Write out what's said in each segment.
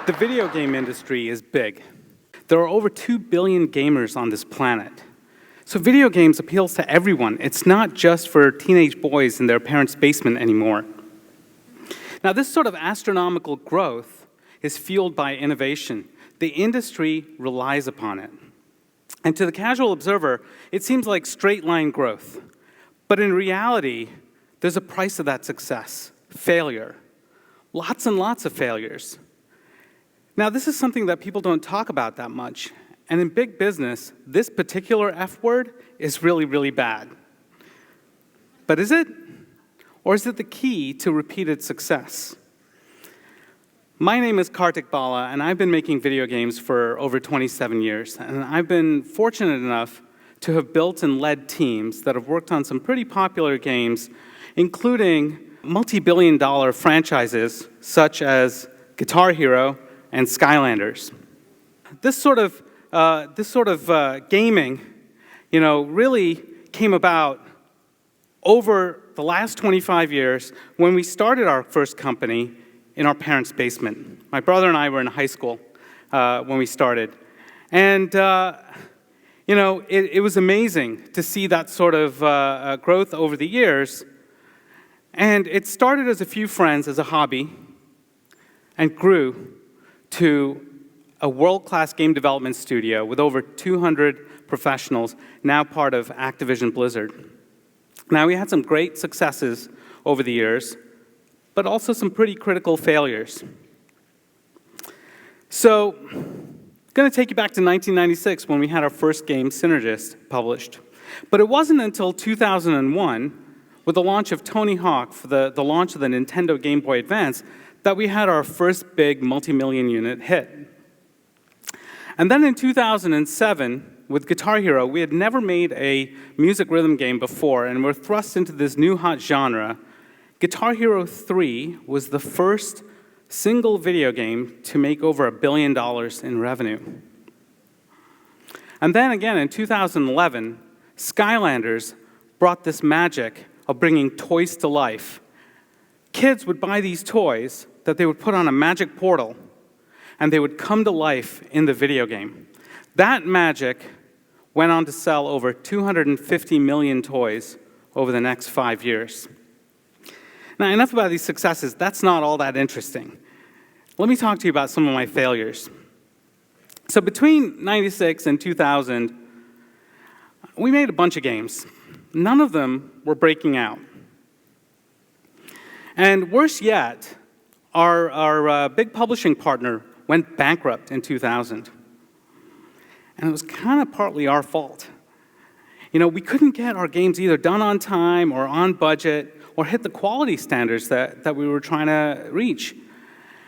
The video game industry is big. There are over 2 billion gamers on this planet. So video games appeals to everyone. It's not just for teenage boys in their parents' basement anymore. Now, this sort of astronomical growth is fueled by innovation. The industry relies upon it. And to the casual observer, it seems like straight-line growth. But in reality, there's a price of that success: failure. Lots and lots of failures. Now, this is something that people don't talk about that much. And in big business, this particular F word is really, really bad. But is it? Or is it the key to repeated success? My name is Karthik Bala, and I've been making video games for over 27 years. And I've been fortunate enough to have built and led teams that have worked on some pretty popular games, including multi-billion-dollar franchises such as Guitar Hero and Skylanders. This sort of gaming, really came about over the last 25 years when we started our first company in our parents' basement. My brother and I were in high school when we started. And, it was amazing to see that sort of growth over the years. And it started as a few friends as a hobby and grew to a world-class game development studio with over 200 professionals, now part of Activision Blizzard. Now, we had some great successes over the years, but also some pretty critical failures. So, I'm going to take you back to 1996 when we had our first game, Synergist, published. But it wasn't until 2001, with the launch of Tony Hawk for the launch of the Nintendo Game Boy Advance, that we had our first big multi-million unit hit. And then in 2007, with Guitar Hero, we had never made a music rhythm game before, and we're thrust into this new hot genre. Guitar Hero 3 was the first single video game to make over $1 billion in revenue. And then again, in 2011, Skylanders brought this magic of bringing toys to life. Kids would buy these toys that they would put on a magic portal, and they would come to life in the video game. That magic went on to sell over 250 million toys over the next 5 years. Now, enough about these successes. That's not all that interesting. Let me talk to you about some of my failures. So between 96 and 2000, we made a bunch of games. None of them were breaking out. And worse yet, our big publishing partner went bankrupt in 2000. And it was kind of partly our fault. We couldn't get our games either done on time or on budget or hit the quality standards that we were trying to reach.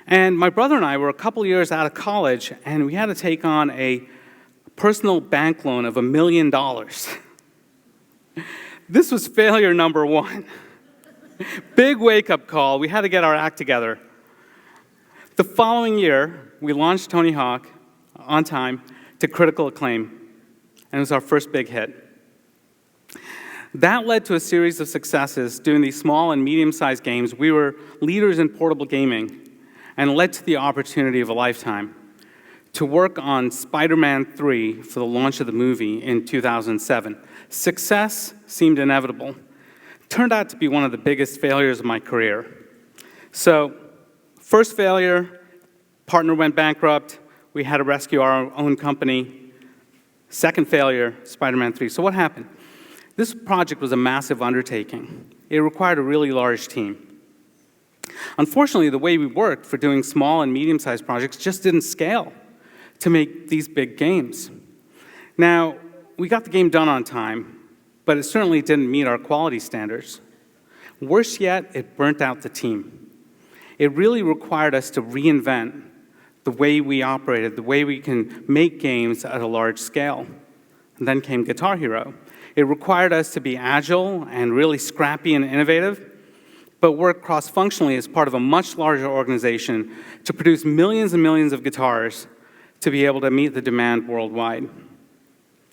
And my brother and I were a couple years out of college, and we had to take on a personal bank loan of $1 million. This was failure number one. Big wake-up call. We had to get our act together. The following year, we launched Tony Hawk on time to critical acclaim, and it was our first big hit. That led to a series of successes doing these small and medium-sized games. We were leaders in portable gaming, and led to the opportunity of a lifetime to work on Spider-Man 3 for the launch of the movie in 2007. Success seemed inevitable. Turned out to be one of the biggest failures of my career. So, first failure, partner went bankrupt. We had to rescue our own company. Second failure, Spider-Man 3. So what happened? This project was a massive undertaking. It required a really large team. Unfortunately, the way we worked for doing small and medium-sized projects just didn't scale to make these big games. Now, we got the game done on time, but it certainly didn't meet our quality standards. Worse yet, it burnt out the team. It really required us to reinvent the way we operated, the way we can make games at a large scale. And then came Guitar Hero. It required us to be agile and really scrappy and innovative, but work cross-functionally as part of a much larger organization to produce millions and millions of guitars to be able to meet the demand worldwide.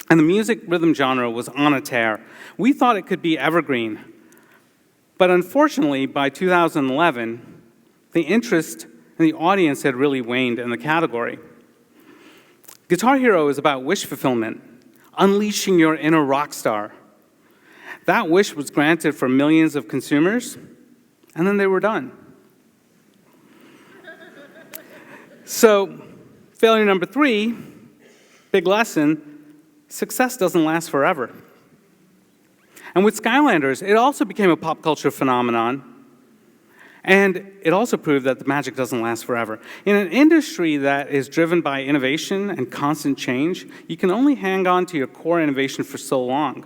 And the music rhythm genre was on a tear. We thought it could be evergreen. But unfortunately, by 2011, the interest and the audience had really waned in the category. Guitar Hero is about wish fulfillment, unleashing your inner rock star. That wish was granted for millions of consumers, and then they were done. So, failure number 3, big lesson, success doesn't last forever. And with Skylanders, it also became a pop culture phenomenon, and it also proved that the magic doesn't last forever. In an industry that is driven by innovation and constant change, you can only hang on to your core innovation for so long.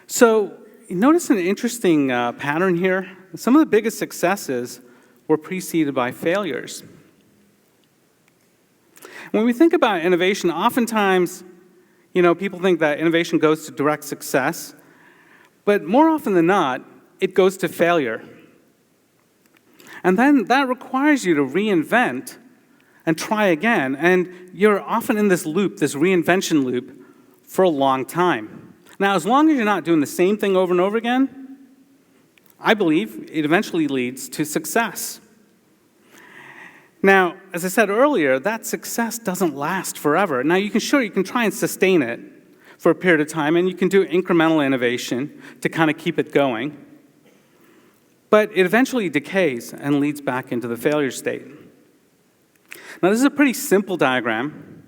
So, you notice an interesting pattern here. Some of the biggest successes were preceded by failures. When we think about innovation, oftentimes, people think that innovation goes to direct success, but more often than not, it goes to failure. And then that requires you to reinvent and try again, and you're often in this loop, this reinvention loop, for a long time. Now, as long as you're not doing the same thing over and over again, I believe it eventually leads to success. Now, as I said earlier, that success doesn't last forever. Now, you can try and sustain it for a period of time, and you can do incremental innovation to kind of keep it going. But it eventually decays and leads back into the failure state. Now, this is a pretty simple diagram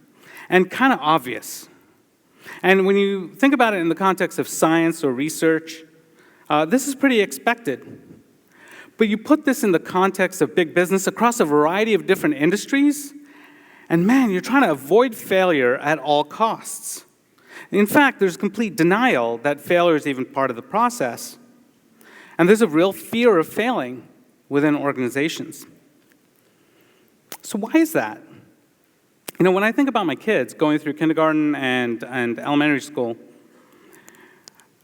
and kind of obvious. And when you think about it in the context of science or research, this is pretty expected. But you put this in the context of big business across a variety of different industries, and man, you're trying to avoid failure at all costs. In fact, there's complete denial that failure is even part of the process. And there's a real fear of failing within organizations. So why is that? When I think about my kids going through kindergarten and elementary school,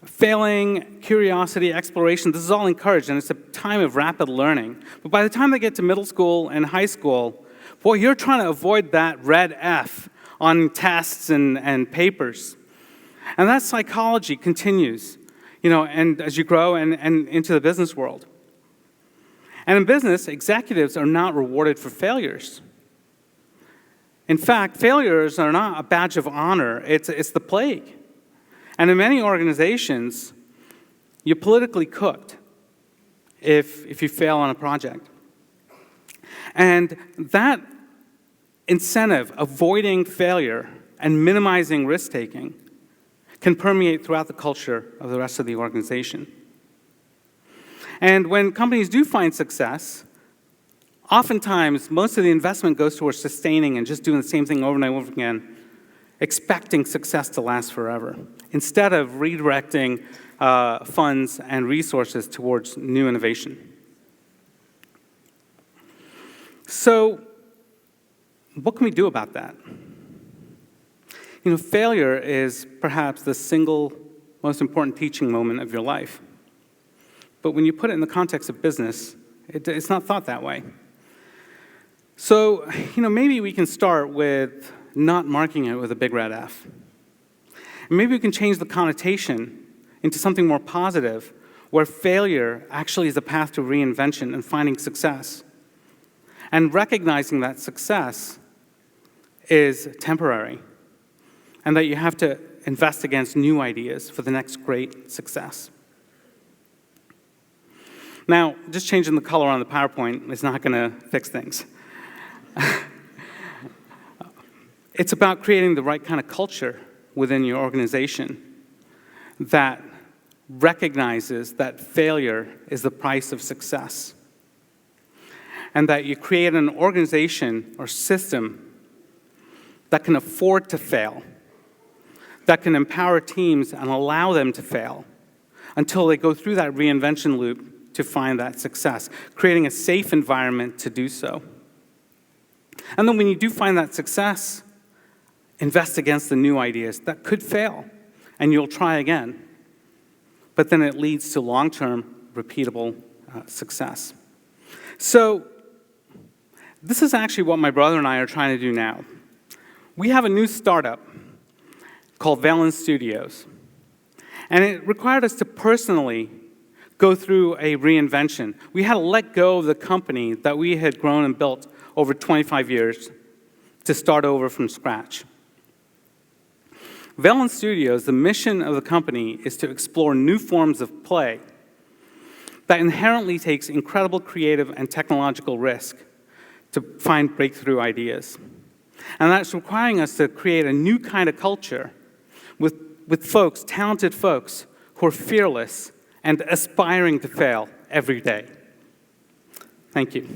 failing, curiosity, exploration, this is all encouraged, and it's a time of rapid learning. But by the time they get to middle school and high school, boy, you're trying to avoid that red F on tests and papers. And that psychology continues, and as you grow and into the business world. And in business, executives are not rewarded for failures. In fact, failures are not a badge of honor, it's the plague. And in many organizations, you're politically cooked if you fail on a project. And that incentive, avoiding failure and minimizing risk-taking, can permeate throughout the culture of the rest of the organization. And when companies do find success, oftentimes most of the investment goes towards sustaining and just doing the same thing over and over again, expecting success to last forever, instead of redirecting funds and resources towards new innovation. So, what can we do about that? Failure is perhaps the single most important teaching moment of your life. But when you put it in the context of business, it's not thought that way. So, maybe we can start with not marking it with a big red F. And maybe we can change the connotation into something more positive, where failure actually is a path to reinvention and finding success. And recognizing that success is temporary, and that you have to invest against new ideas for the next great success. Now, just changing the color on the PowerPoint is not going to fix things. It's about creating the right kind of culture within your organization that recognizes that failure is the price of success, and that you create an organization or system that can afford to fail, that can empower teams and allow them to fail until they go through that reinvention loop to find that success, creating a safe environment to do so. And then when you do find that success, invest against the new ideas that could fail, and you'll try again. But then it leads to long-term, repeatable success. So this is actually what my brother and I are trying to do now. We have a new startup called Velan Studios. And it required us to personally go through a reinvention. We had to let go of the company that we had grown and built over 25 years to start over from scratch. Velan Studios, the mission of the company is to explore new forms of play that inherently takes incredible creative and technological risk to find breakthrough ideas. And that's requiring us to create a new kind of culture with folks, talented folks, who are fearless and aspiring to fail every day. Thank you.